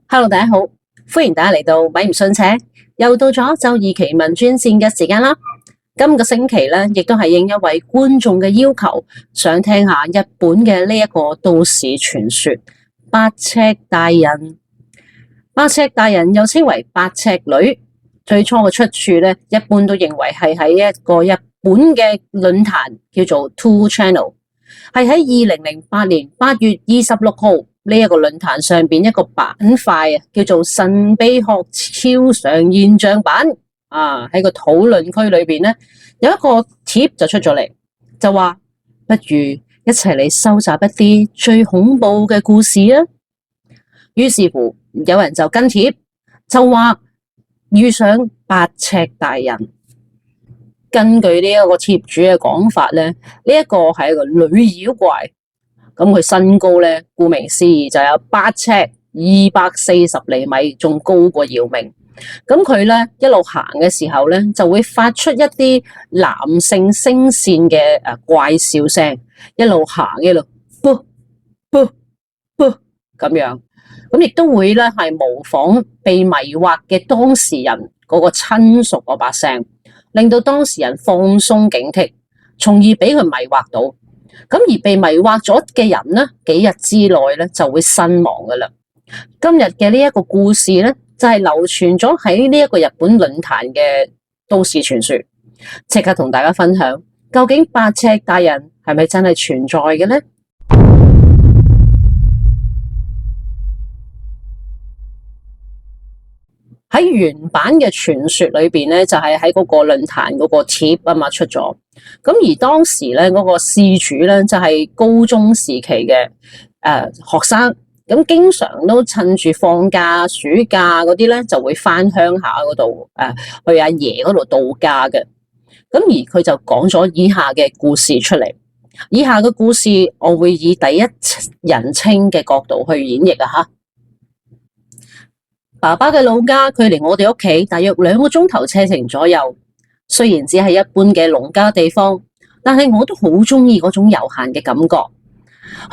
Hello，大家好，歡迎大家嚟到米唔信邪，又到咗周二奇聞專線嘅時間啦。今個星期咧，亦都係應一位觀眾嘅要求，想聽下日本嘅呢一個都市傳說八尺大人。八尺大人又稱為八尺女，最初嘅出處咧，一般都認為係喺一個日本嘅論壇叫做 Two Channel， 係喺2008年8月26號。呢一個論壇上邊一個板塊叫做神秘學超常現象版喺個討論區裏邊咧，有一個貼就出咗嚟，就話不如一齊嚟收集一啲最恐怖嘅故事啊！於是乎有人就跟貼，就話遇上八尺大人。根據呢一個貼主嘅講法咧，呢一個係一個女妖怪。咁佢身高咧，顧名思義就有8尺240厘米，仲高過姚明。咁佢咧一路行嘅時候咧，就會發出一啲男性聲線嘅怪笑聲，一路行一路啵啵啵咁樣。咁亦都會咧係模仿被迷惑嘅當事人嗰個親屬嗰把聲，令到當事人放鬆警惕，從而俾佢迷惑到。咁而被迷惑咗嘅人呢，幾日之內咧就會身亡噶啦。今日嘅呢一個故事咧，就係流傳咗喺呢一個日本論壇嘅都市傳說。即刻同大家分享，究竟八尺大人係咪真係存在嘅呢？喺原版嘅傳說裏邊咧，就係喺嗰個論壇嗰個貼啊嘛出咗。咁而當時咧嗰個事主咧就係高中時期嘅學生，咁經常都趁住放假、暑假嗰啲咧就會翻鄉下嗰度去阿爺嗰度度假嘅。咁而佢就講咗以下嘅故事出嚟。以下嘅故事我會以第一人稱嘅角度去演繹啊吓。爸爸嘅老家距離我哋屋企大約2個鐘頭車程左右，雖然只係一般嘅農家地方，但係我都好中意嗰種悠閒嘅感覺。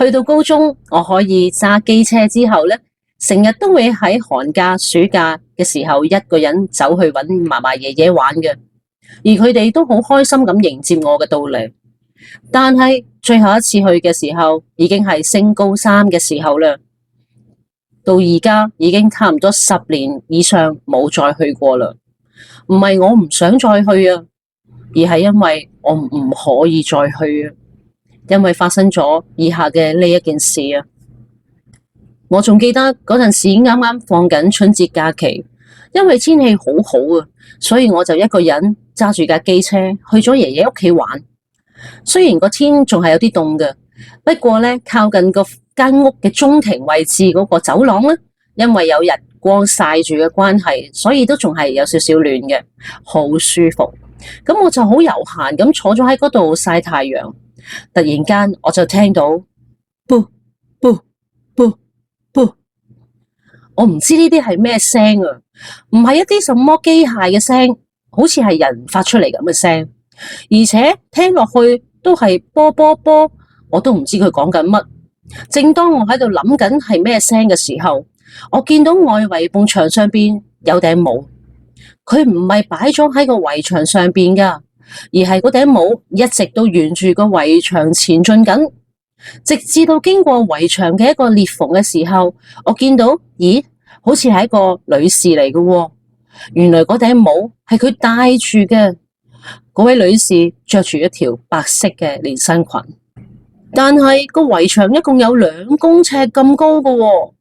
去到高中，我可以揸機車之後咧，成日都會喺寒假、暑假嘅時候一個人走去搵嫲嫲爺爺玩嘅，而佢哋都好開心咁迎接我嘅到嚟。但係最後一次去嘅時候，已經係升高3嘅時候啦。到而家已經差唔多10年以上冇再去過啦。唔係我唔想再去啊，而係因為我唔可以再去啊。因為發生咗以下嘅呢一件事啊。我仲記得嗰陣時啱啱放緊春節假期，因為天氣好好啊，所以我就一個人揸住架機車去咗爺爺屋企玩。雖然個天仲係有啲凍嘅，不過咧靠近個間屋嘅中庭位置嗰個走廊咧，因為有日光曬住嘅關係，所以都仲係有少少暖嘅，好舒服。咁我就好悠閒咁坐咗喺嗰度曬太陽。突然間我就聽到噗噗噗噗，我唔知呢啲係咩聲啊，唔係一啲什麼機械嘅聲，好似係人發出嚟咁嘅聲，而且聽落去都係波波波，我都唔知佢講緊乜。正當我喺度諗緊係咩聲嘅時候，我見到外圍埲牆上邊有頂帽，佢唔係擺咗喺個圍牆上邊噶，而係嗰頂帽一直都沿住個圍牆前進緊，直至到經過圍牆嘅一個裂縫嘅時候，我見到，咦，好似係一個女士嚟嘅喎。原來嗰頂帽係佢戴住嘅。嗰位女士着住一條白色嘅連身裙。但係個圍牆一共有2公尺咁高㗎喎，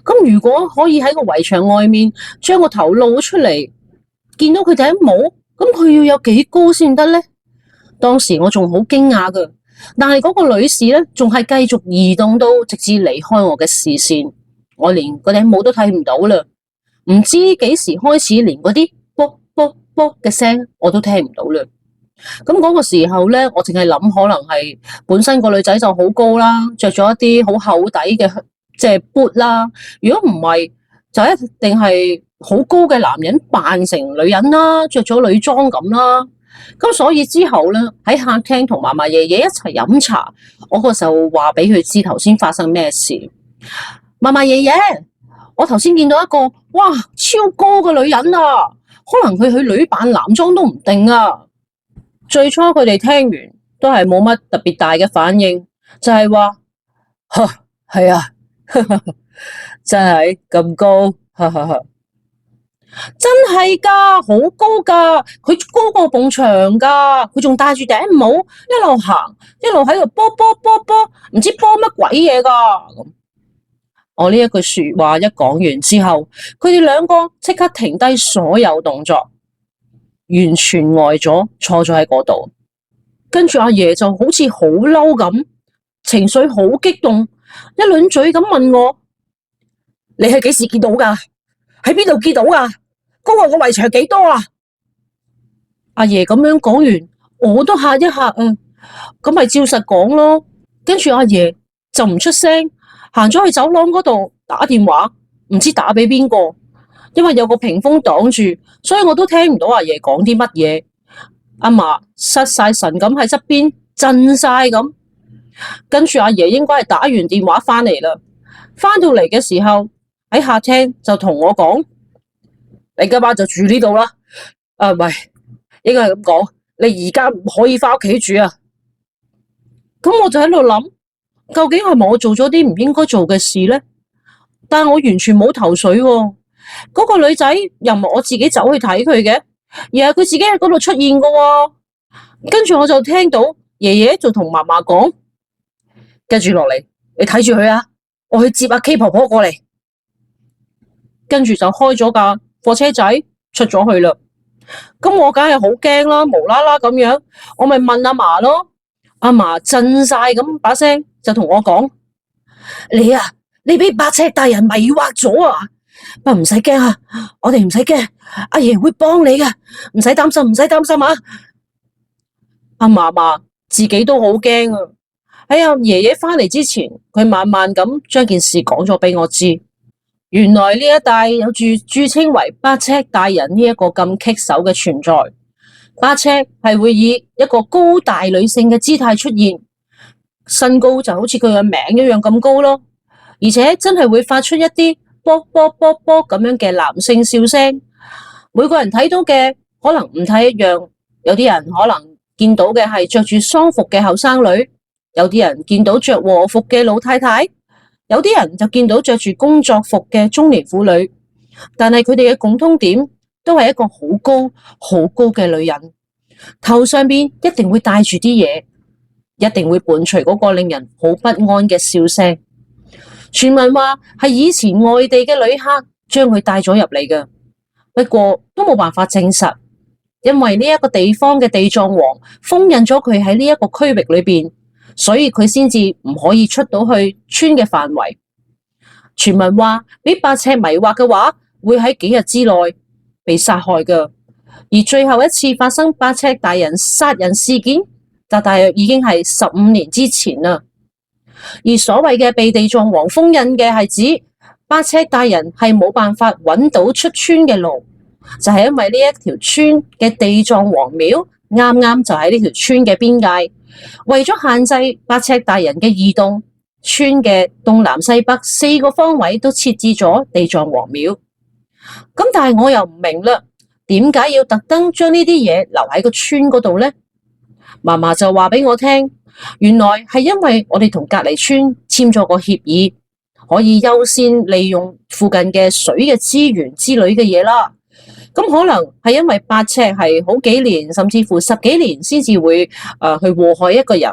咁如果可以喺個圍牆外面將個頭露出嚟，見到佢頂帽，咁佢要有幾高先得呢？當時我仲好驚訝㗎，但係嗰個女士咧仲係繼續移動到直至離開我嘅視線，我連嗰頂帽都睇唔到啦。唔知幾時開始，連嗰啲卜卜卜嘅聲我都聽唔到啦。咁嗰個時候咧，我淨係諗可能係本身個女仔就好高啦，着咗一啲好厚底嘅即係 boot 啦。如果唔係，就一定係好高嘅男人扮成女人啦，着咗女裝咁啦。咁所以之後咧喺客廳同嫲嫲爺爺一齊飲茶，我嗰時候話俾佢知頭先發生咩事。嫲嫲爺爺，我頭先見到一個哇超高嘅女人啊，可能佢去女扮男裝都唔定啊。最初佢哋聽完都係冇乜特別大嘅反應，就係話係啊，真係咁高，真係噶，好高噶，佢高過埲牆噶，佢仲戴住頂帽，一路行一路喺度波波波波，唔知波乜鬼嘢噶。我呢一句說話一講完之後，佢哋兩個即刻停低所有動作，完全呆咗，坐咗喺嗰度。跟住阿爺就好似好嬲咁，情緒好激動，一輪嘴咁問我：你係幾時見到噶？喺邊度見到噶？高過個圍牆幾多啊？阿爺咁樣講完，我都嚇一嚇啊，咁咪照實講咯。跟住阿爺就唔出聲，行咗去走廊嗰度打電話，唔知打俾邊個，因為有個屏風擋住，所以我都聽唔到阿爺講啲乜嘢。阿嫲失晒神咁喺側邊震晒咁，跟住阿爺應該係打完電話翻嚟啦。翻到嚟嘅時候喺客廳就同我講：你今晚就住呢度啦。唔係，應該係咁講，你而家唔可以翻屋企住啊。咁我就喺度諗，究竟係咪我做咗啲唔應該做嘅事呢？但係我完全冇頭緒喎。嗰個女仔又唔係我自己走去睇佢嘅，而係佢自己喺嗰度出現嘅喎。跟住我就聽到爺爺就同嫲嫲講：跟住落嚟，你睇住佢啊，我去接阿 K 婆婆過嚟。跟住就開咗架貨車仔出咗去啦。咁我梗係好驚啦，無啦啦咁樣，我咪問阿嫲咯。阿嫲震晒咁把聲就同我講：你俾八尺大人迷惑咗啊！不過唔使驚啊，我哋唔使驚，阿爺會幫你㗎，唔使擔心，唔使擔心啊！阿嫲自己都好驚啊！喺阿爺爺翻嚟之前，佢慢慢咁將件事講咗俾我知。原來呢一帶有住著稱為八尺大人呢一個咁棘手嘅存在。八尺係會以一個高大女性嘅姿態出現，身高就好似佢嘅名一樣咁高咯，而且真係會發出一啲啵啵啵啵咁樣嘅男性笑聲。每個人睇到嘅可能唔太一樣，有啲人可能見到嘅係着住喪服嘅後生女，有啲人見到着和服嘅老太太，有啲人就見到着住工作服嘅中年婦女。但係佢哋嘅共通點都係一個好高好高嘅女人，頭上邊一定會帶住啲嘢，一定會伴隨嗰個令人好不安嘅笑聲。傳聞話係以前外地嘅旅客將佢帶咗入嚟嘅，不過都冇辦法證實，因為呢一個地方嘅地藏王封印咗佢喺呢一個區域裏邊，所以佢先至唔可以出到去村嘅範圍。傳聞話俾八尺迷惑嘅話，會喺幾日之內被殺害嘅。而最後一次發生八尺大人殺人事件，就大約已經係15年之前啦。而所謂嘅被地藏王封印嘅係指八尺大人係冇辦法揾到出村嘅路，就係因為呢一條村嘅地藏王廟啱啱就喺呢條村嘅邊界，為咗限制八尺大人嘅移動，村嘅東南西北4個方位都設置咗地藏王廟。咁但係我又唔明啦，點解要特登將呢啲嘢留喺個村嗰度呢？嫲嫲就話俾我聽，原來係因為我哋同隔籬村簽咗個協議，可以優先利用附近嘅水嘅資源之類嘅嘢啦。咁可能係因為八尺係好幾年，甚至乎10幾年先至會去禍害一個人。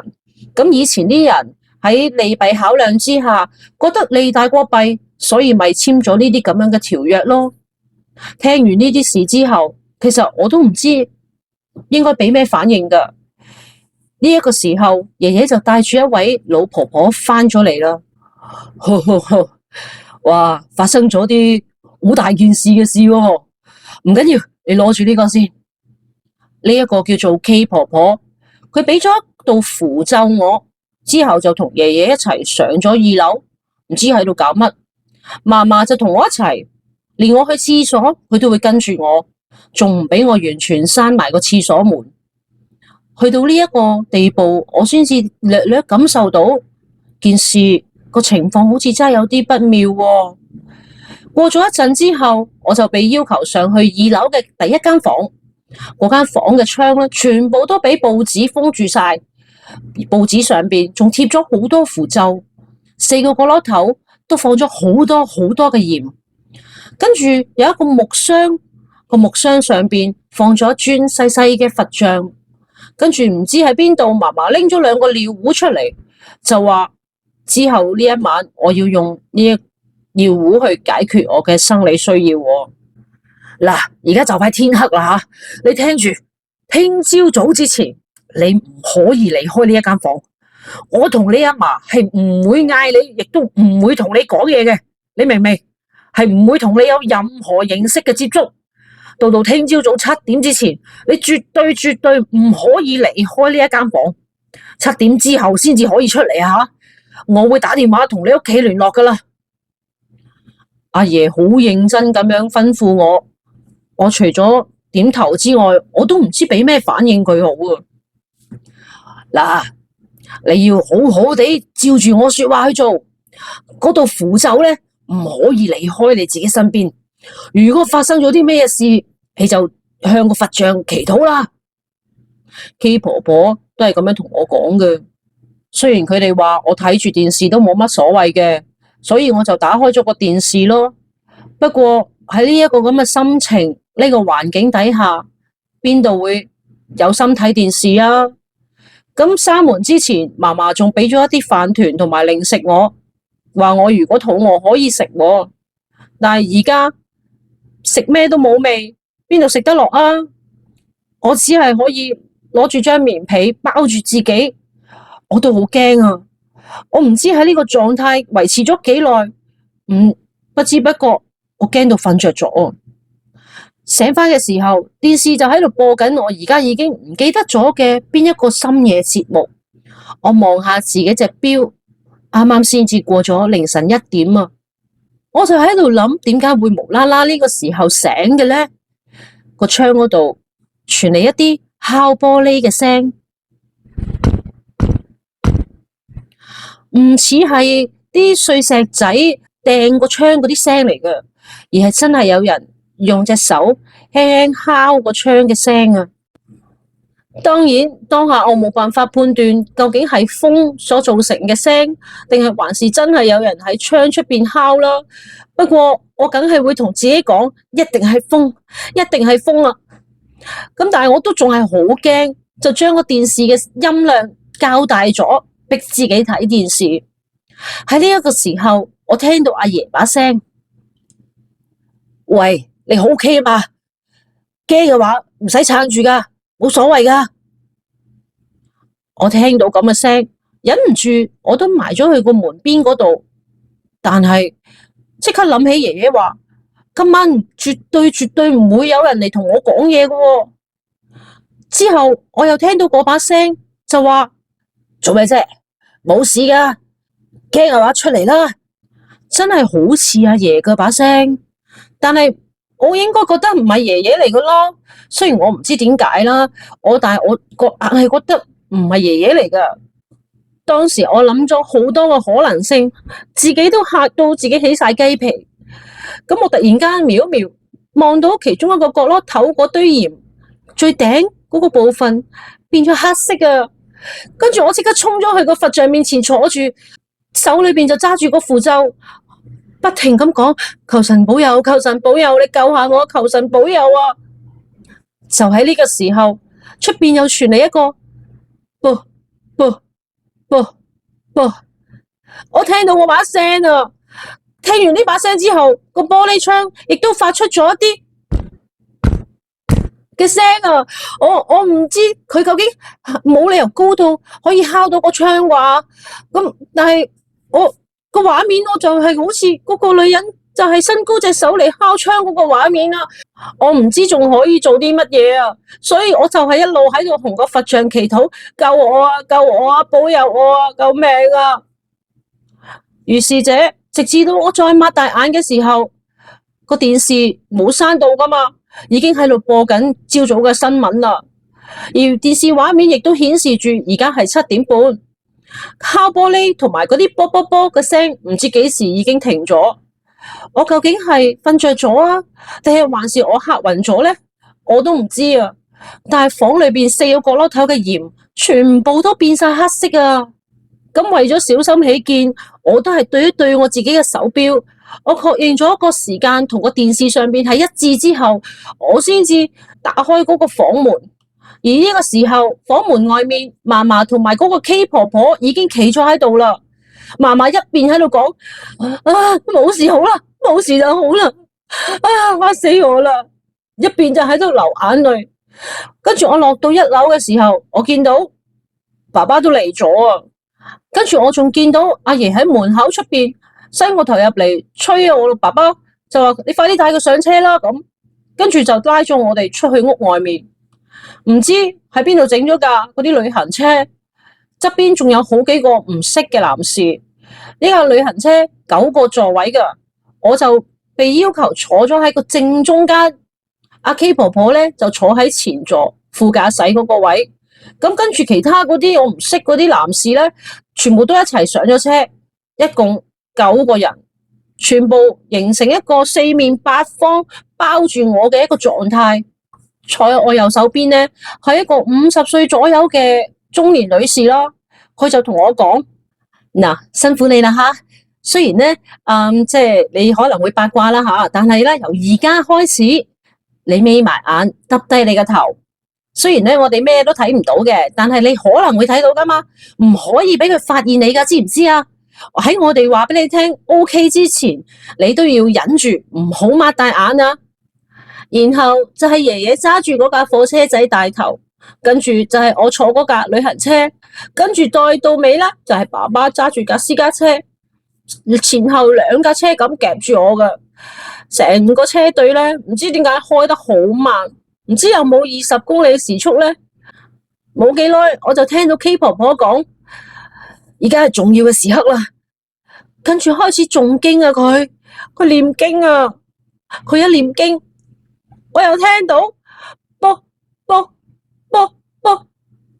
咁以前啲人喺利弊考量之下，覺得利大過弊，所以咪簽咗呢啲咁樣嘅條約咯。聽完呢啲事之後，其實我都唔知應該俾咩反應噶。呢一個時候，爺爺就帶住一位老婆婆翻咗嚟啦。哇，發生咗啲好大件事嘅事喎。唔緊要，你攞住呢個先。呢一個叫做 K 婆婆，佢俾咗一道符咒我，之後就同爺爺一齊上咗2樓，唔知喺度搞乜。嫲嫲就同我一齊，連我去廁所佢都會跟住我，仲唔俾我完全閂埋個廁所門。去到呢一個地步，我先至略略感受到件事個情況好似真係有啲不妙喎。過咗一陣之後，我就被要求上去2樓嘅第一間房。嗰間房嘅窗咧，全部都俾報紙封住晒，報紙上邊仲貼咗好多符咒，4個角落頭都放咗好多好多嘅鹽。跟住有一個木箱，個木箱上邊放咗一尊細細嘅佛像。跟住唔知喺邊度，嫲嫲拎咗2個尿壺出嚟，就話之後呢一晚我要用呢一尿壺去解決我嘅生理需要。嗱，而家就快天黑啦吓，你聽住，聽朝早之前你唔可以離開呢一間房。我同你阿嫲係唔會嗌你，亦都唔會同你講嘢嘅，你明唔明？係唔會同你有任何形式嘅接觸。到聽朝早7點之前，你絕對唔可以離開呢一間房。7點之後先至可以出嚟吓，我會打電話同你屋企聯絡噶啦。阿爺好認真咁樣吩咐我，我除咗點頭之外，我都唔知俾咩反應佢好啊。嗱，你要好好地照住我說話去做，嗰度符咒咧唔可以離開你自己身邊。如果發生咗啲咩事，你就向個佛像祈禱啦。K 婆婆都係咁樣同我講嘅。雖然佢哋話我睇住電視都冇乜所謂嘅，所以我就打開咗個電視咯。不過喺呢一個咁嘅心情，呢個環境底下，邊度會有心睇電視啊？咁閂門之前，嫲嫲仲俾咗一啲飯團同埋零食我，話我如果肚餓可以食喎。但係而家食咩都冇味，邊度食得落啊？我只係可以攞住張棉被包住自己，我都好驚啊！我唔知喺呢個狀態維持咗幾耐，不知不覺我驚到瞓着咗。醒翻嘅時候，電視就喺度播緊我而家已經唔記得咗嘅邊一個深夜節目。我望下自己隻錶，啱啱先至過咗凌晨1點啊！我就喺度諗，點解會無啦啦呢個時候醒嘅呢？個窗嗰度傳嚟一啲敲玻璃嘅聲，唔似係啲碎石仔掟個窗嗰啲聲嚟嘅，而係真係有人用隻手輕輕敲個窗嘅聲啊！當然，當下我冇辦法判斷究竟係風所造成嘅聲，定係還是真係有人喺窗出邊敲啦。不過我梗係會同自己講，一定係風，一定係風啊！咁但係我都仲係好驚，就將個電視嘅音量較大咗，逼自己睇電視。喺呢一個時候，我聽到阿爺把聲：喂，你好 OK 嘛？驚嘅話唔使撐住噶，冇所謂噶。我聽到咁嘅聲，忍唔住我都埋咗去個門邊嗰度，但係即刻諗起爺爺話今晚絕對唔會有人嚟同我講嘢嘅。之後我又聽到嗰把聲就話：做咩啫？冇事噶，驚嘅話出嚟啦。真係好似阿爺嘅把聲，但係我應該覺得唔係爺爺嚟嘅咯。雖然我唔知點解啦，但係我硬係覺得唔係爺爺嚟噶。當時我諗咗好多個可能性，自己都嚇到自己起晒雞皮。咁我突然間瞄一瞄，望到其中一個角落頭嗰堆鹽最頂嗰個部分變咗黑色啊！跟住我即刻衝咗去個佛像面前坐住，手裏邊就揸住個符咒，不停咁講：求神保佑，求神保佑，你救下我，求神保佑啊！就喺呢個時候，出邊又傳嚟一個啵啵啵啵，我聽到嗰把聲啊！聽完呢把聲之後，個玻璃窗亦都發出咗一啲嘅聲啊！我唔知佢究竟冇理由高到可以敲到個窗啩？咁但係我個畫面我就係好似嗰個女人就係伸高隻手嚟敲窗嗰個畫面啊！我唔知仲可以做啲乜嘢啊！所以我就係一路喺度同個佛像祈禱：救我啊！救我啊！保佑我啊！救命啊！如是者，直至到我再擘大眼嘅時候，個電視冇閂到噶嘛，已經喺度播緊朝早嘅新聞啦。而電視畫面亦都顯示住而家係7點半，敲玻璃同埋嗰啲啵啵啵嘅聲，唔知幾時已經停咗。我究竟係瞓着咗啊，定係還是我嚇暈咗呢？我都唔知啊。但係房裏邊4個角落頭嘅鹽全部都變晒黑色啊！咁為咗小心起見，我都係對一對我自己嘅手錶，我確認咗個時間同個電視上邊係一致之後，我先至打開嗰個房門。而呢個時候，房門外面嫲嫲同埋嗰個 K 婆婆已經企咗喺度啦。嫲嫲一邊喺度講：啊，冇事好啦，冇事就好啦，啊，嚇死我啦！一邊就喺度流眼淚。跟住我落到1樓嘅時候，我見到爸爸都嚟咗啊！跟住我仲見到阿爺喺門口出邊伸個頭入嚟催我，爸爸就話：你快啲帶佢上車啦！咁跟住就拉咗我哋出去屋外面，唔知喺邊度整咗架嗰啲旅行車，側邊仲有好幾個唔識嘅男士。呢架旅行車9個座位噶，我就被要求坐咗喺個正中間。阿 K 婆婆咧就坐喺前座副駕駛嗰個位，咁跟住其他嗰啲我唔識嗰啲男士咧，全部都一齊上咗車，一共9個人，全部形成一個4面8方包住我嘅一個狀態。坐喺我右手邊咧係一個50歲左右嘅中年女士啦，佢就同我講：嗱，辛苦你啦吓，雖然咧即係你可能會八卦啦吓，但係咧由而家開始。你眯埋眼，耷低你個頭。雖然咧我哋咩都睇唔到嘅，但係你可能會睇到噶嘛，唔可以俾佢發現你噶，知唔知啊？喺我哋話俾你聽 OK 之前，你都要忍住，唔好擘大眼啊。然後就係爺爺揸住嗰架貨車仔帶頭，跟住就係我坐嗰架旅行車，跟住再到尾啦，就係爸爸揸住架私家車，前後2架車咁夾住我噶。成個車隊咧，唔知點解開得好慢，唔知有冇20公里時速咧。冇幾耐，我就聽到 K 婆婆講：而家係重要嘅時刻啦。跟住開始誦經啊，佢念經啊，佢一念經，我又聽到啵啵啵啵，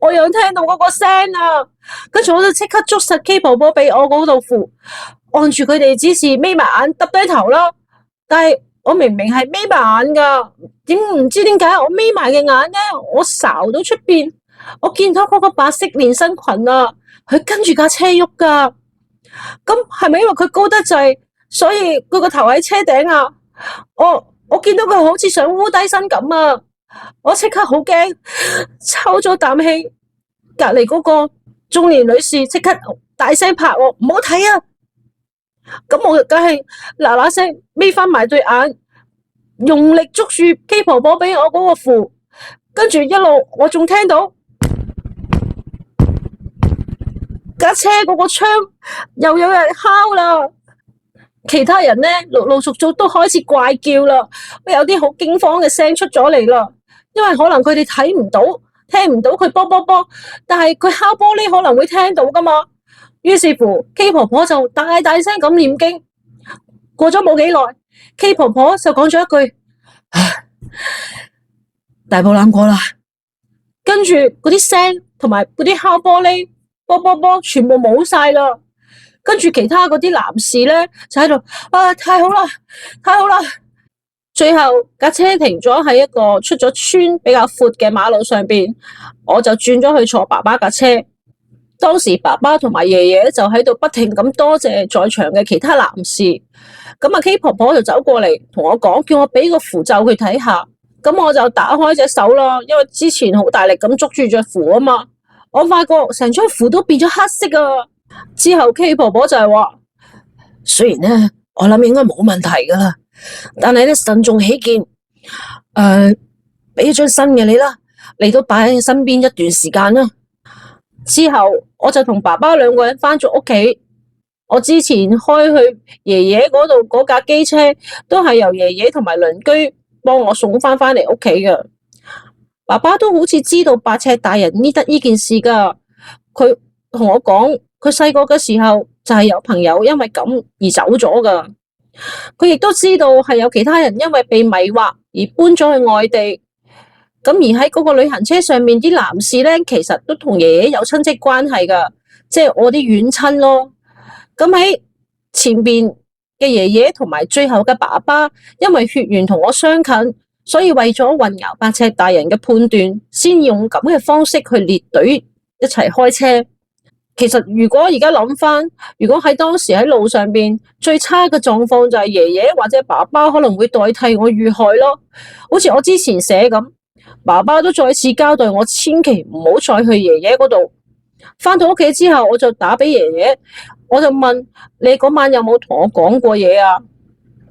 我又聽到嗰個聲啊。跟住我就即刻捉實 K 婆婆俾我嗰度扶，按住佢哋指示眯埋眼，耷低頭啦。但係我明明係眯埋眼噶，唔知點解我眯埋嘅眼咧，我睄到出邊，我見到嗰個白色連身裙啊，佢跟住架車喐噶。咁係咪因為佢高得滯，所以佢個頭喺車頂啊？我見到佢好似想烏低身咁啊！我即刻好驚，抽咗啖氣。隔籬嗰個中年女士即刻大聲拍我，唔好睇啊！咁我梗係嗱嗱聲眯翻埋對眼，用力捉住 K 婆婆俾我嗰個扶，跟住一路我仲聽到架車嗰個窗又有人敲啦，其他人咧陸陸續續都開始怪叫啦，有啲好驚慌嘅聲出咗嚟啦，因為可能佢哋睇唔到、聽唔到佢啵啵啵，但係佢敲玻璃可能會聽到噶嘛。於是乎 K 婆婆就大大聲咁念經。過咗冇幾耐 K 婆婆就講咗一句：大步攬過啦。跟住嗰啲聲同埋嗰啲敲玻璃啵啵啵全部冇晒啦。跟住其他嗰啲男士咧就喺度：太好啦，太好啦。最後架車停咗喺一個出咗村比較闊嘅馬路上邊，我就轉咗去坐爸爸架車。當時爸爸同埋爺爺就喺度不停咁多謝在場嘅其他男士。咁啊 K 婆婆就走過嚟同我講，叫我俾個符咒佢睇下。咁我就打開隻手啦，因為之前好大力咁捉住隻符啊嘛。我發覺成張符都變咗黑色啊。之後 K 婆婆就係話：雖然咧我諗應該冇問題噶啦，但係咧慎重起見，俾一張新嘅你啦，你都擺喺身邊一段時間啦。之後我就同爸爸2個人返咗屋企。我之前開去爺爺嗰度嗰架機車都係由爺爺同埋鄰居幫我送返嚟屋企嘅。爸爸都好似知道8尺大人呢件事噶，佢同我講佢細個嘅時候就係有朋友因為咁而走咗噶。佢亦都知道係有其他人因為被迷惑而搬咗去外地。咁而喺嗰個旅行車上面啲男士咧，其實都同爺爺有親戚關係噶，即係我啲遠親咯。咁喺前邊嘅爺爺同埋最後嘅爸爸，因為血緣同我相近，所以為咗混淆八尺大人嘅判斷，先用咁嘅方式去列隊一齊開車。其實如果而家諗翻，如果喺當時喺路上邊最差嘅狀況就係爺爺或者爸爸可能會代替我遇害咯。好似我之前寫咁，爸爸都再次交代我千祈唔好再去爺爺嗰度。翻到屋企之後，我就打俾爺爺，我就問你嗰晚有冇同我講過嘢啊？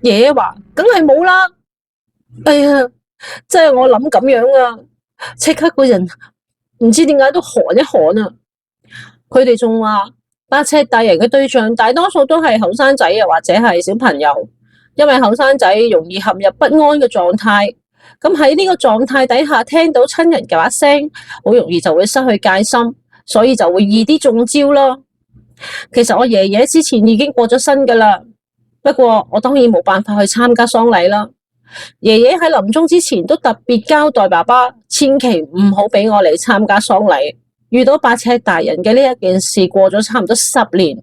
爺爺話梗係冇啦。哎呀，真係我諗咁樣啊，即刻個人唔知點解都寒一寒啊！佢哋仲話八尺大人嘅對象大多數都係後生仔啊，或者係小朋友，因為後生仔容易陷入不安嘅狀態。咁喺呢個狀態底下，聽到親人嘅話聲，好容易就會失去戒心，所以就會易啲中招咯。其實我爺爺之前已經過咗身噶啦，不過我當然冇辦法去參加喪禮啦。爺爺喺臨終之前都特別交代爸爸，千祈唔好俾我嚟參加喪禮。遇到八尺大人嘅呢一件事過咗差唔多10年，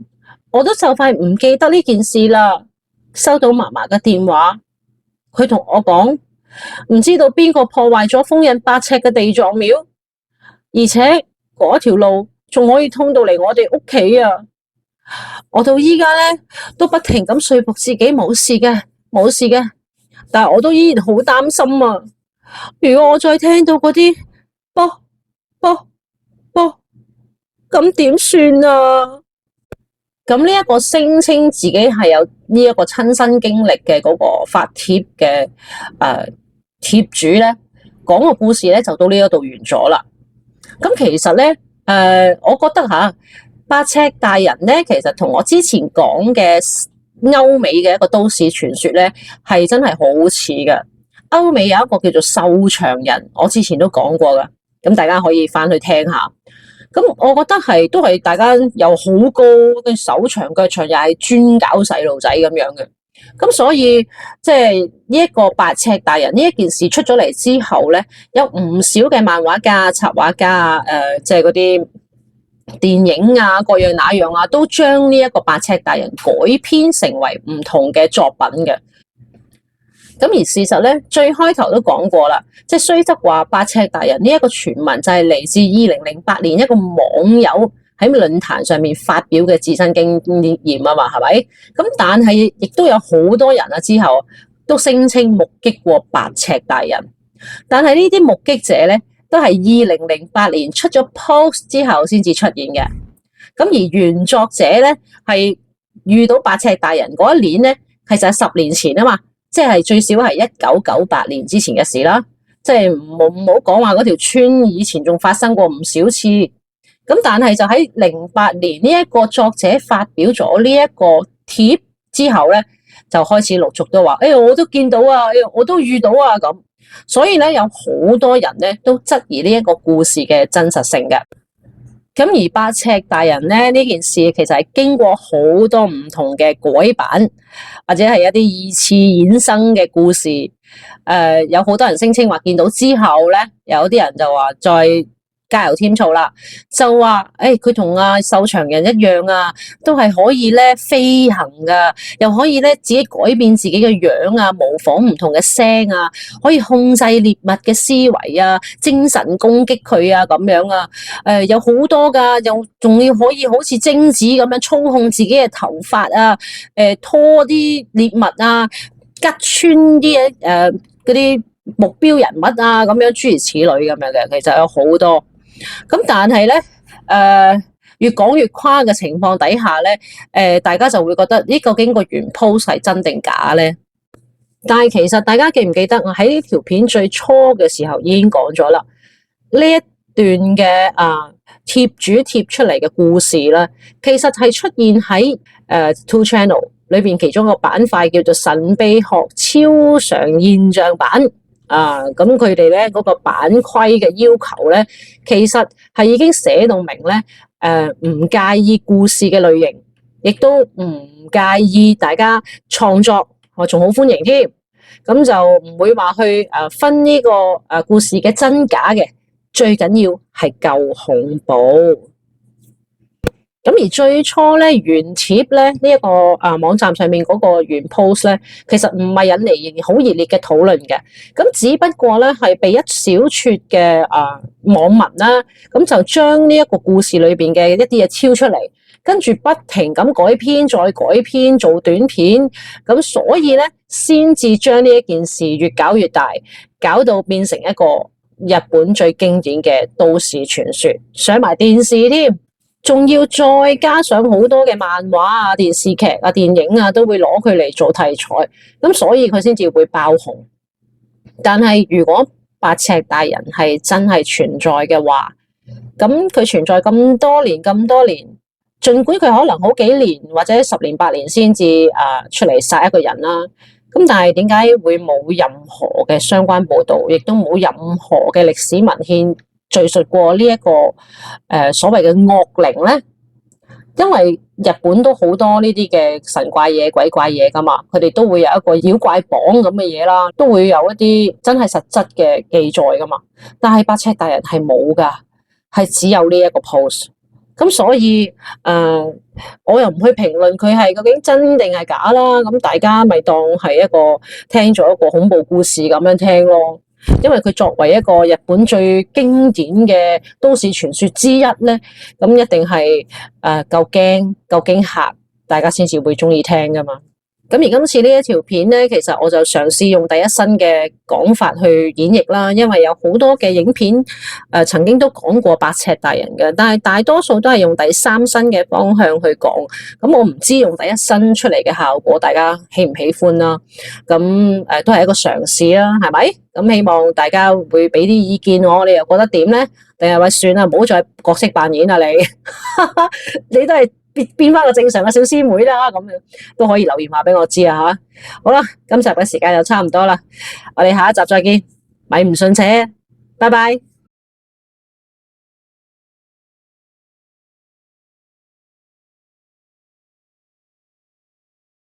我都就快唔記得呢件事啦。收到嫲嫲嘅電話，佢同我講唔知道邊個破壞咗封印八尺嘅地藏廟，而且嗰條路仲可以通到嚟我哋屋企啊！我到依家咧都不停咁說服自己冇事嘅，冇事嘅，但係我都依然好擔心啊！如果我再聽到嗰啲啵啵啵，咁點算啊？咁呢一個聲稱自己係有呢一個親身經歷嘅嗰個發帖嘅貼主咧，講個故事咧就到呢一度完咗啦。咁其實咧我覺得八尺大人咧，其實同我之前講嘅歐美嘅一個都市傳說咧，係真係好似嘅。歐美有一個叫做瘦長人，我之前都講過噶，咁大家可以翻去聽下。咁我覺得都係大家又好高，跟住手長腳長，又係專搞細路仔咁樣嘅。咁所以即係呢一個八尺大人呢一件事出咗嚟之後咧，有唔少嘅漫畫家、插畫家啊，即係嗰啲電影啊，各樣那樣啊，都將呢一個八尺大人改編成為唔同嘅作品嘅。咁而事實咧，最開頭都講過啦，即係雖則話八尺大人呢一個傳聞就係嚟自2008年一個網友喺論壇上面發表嘅自身經驗啊嘛，係咪？咁但係亦都有好多人之後都聲稱目擊過八尺大人，但係呢啲目擊者咧都係2008年出咗 post 之後先至出現嘅。咁而原作者咧係遇到八尺大人嗰一年咧，其實係10年前啊嘛。即係最少係1998年之前嘅事啦，即係唔好講話嗰條村以前仲發生過唔少次，咁但係就喺08年呢一個作者發表咗呢一個貼之後咧，就開始陸續都話，我都見到啊，我都遇到啊咁，所以咧有好多人咧都質疑呢一個故事嘅真實性嘅。咁而八尺大人咧呢件事其實係經過好多唔同嘅改版，或者係一啲二次衍生嘅故事。有好多人聲稱話見到之後咧，有啲人就話再加油添醋啦，就話佢同瘦長人一樣啊，都係可以咧飛行噶，又可以咧自己改變自己嘅樣啊，模仿唔同嘅聲啊，可以控制獵物嘅思維啊，精神攻擊佢啊咁樣啊，有好多噶，又仲要可以好似精子咁樣操控自己嘅頭髮啊，拖啲獵物啊，吉穿啲嗰啲目標人物啊，咁樣諸如此類咁樣嘅，其實有好多。咁但係咧，越講越誇嘅情況底下咧，大家就會覺得究竟個原 post 係真定假咧？但係其實大家記唔記得我喺呢條片最初嘅時候已經講咗啦，呢一段嘅貼主貼出嚟嘅故事咧，其實係出現喺Two Channel 裏邊其中一個板塊叫做神秘學超常現象版。咁佢哋咧嗰個版規嘅要求咧，其實係已經寫到明咧，唔介意故事嘅類型，亦都唔介意大家創作，我仲好歡迎添。咁就唔會話去分呢個故事嘅真假嘅，最緊要係夠恐怖。咁而最初咧原貼咧呢一個網站上面嗰個原 post 咧，其實唔係引嚟好熱烈嘅討論嘅。咁只不過咧係被一小撮嘅網民啦，咁就將呢一個故事裏邊嘅一啲嘢挑出嚟，跟住不停咁改編再改編做短片，咁所以咧先至將呢一件事越搞越大，搞到變成一個日本最經典嘅都市傳說，上埋電視添。仲要再加上好多嘅漫畫啊、電視劇啊、電影啊，都會攞佢嚟做題材，咁所以佢先至會爆紅。但係如果八尺大人係真係存在嘅話，咁佢存在咁多年，儘管佢可能好幾年或者10年8年先至出嚟殺一個人啦，咁但係點解會冇任何嘅相關報導，亦都冇任何嘅歷史文獻敘述過呢一個所謂嘅惡靈咧？因為日本都好多呢啲嘅神怪嘢、鬼怪嘢噶嘛，佢哋都會有一個妖怪榜咁嘅嘢啦，都會有一啲真係實質嘅記載噶嘛。但係八尺大人係冇噶，係只有呢一個 post。咁所以我又唔去評論佢係究竟真定係假啦。咁大家咪當係一個聽咗一個恐怖故事咁樣聽咯。因為佢作為一個日本最經典嘅都市傳說之一咧，咁一定係夠驚夠驚嚇，大家先至會中意聽噶嘛。咁而今次呢一條片咧，其實我就嘗試用第一身嘅講法去演繹啦，因為有好多嘅影片曾經都講過八尺大人嘅，但係大多數都係用第三身嘅方向去講。咁我唔知用第一身出嚟嘅效果，大家喜唔喜歡啦？咁都係一個嘗試啦，係咪？咁希望大家會俾啲意見我，你又覺得點咧？定係話算啦，唔好再角色扮演啦，你你都係變翻個正常嘅小師妹啦，咁樣都可以留言話俾我知啊吓。好啦，今集嘅時間就差唔多啦，我哋下一集再見，咪唔信邪，拜拜。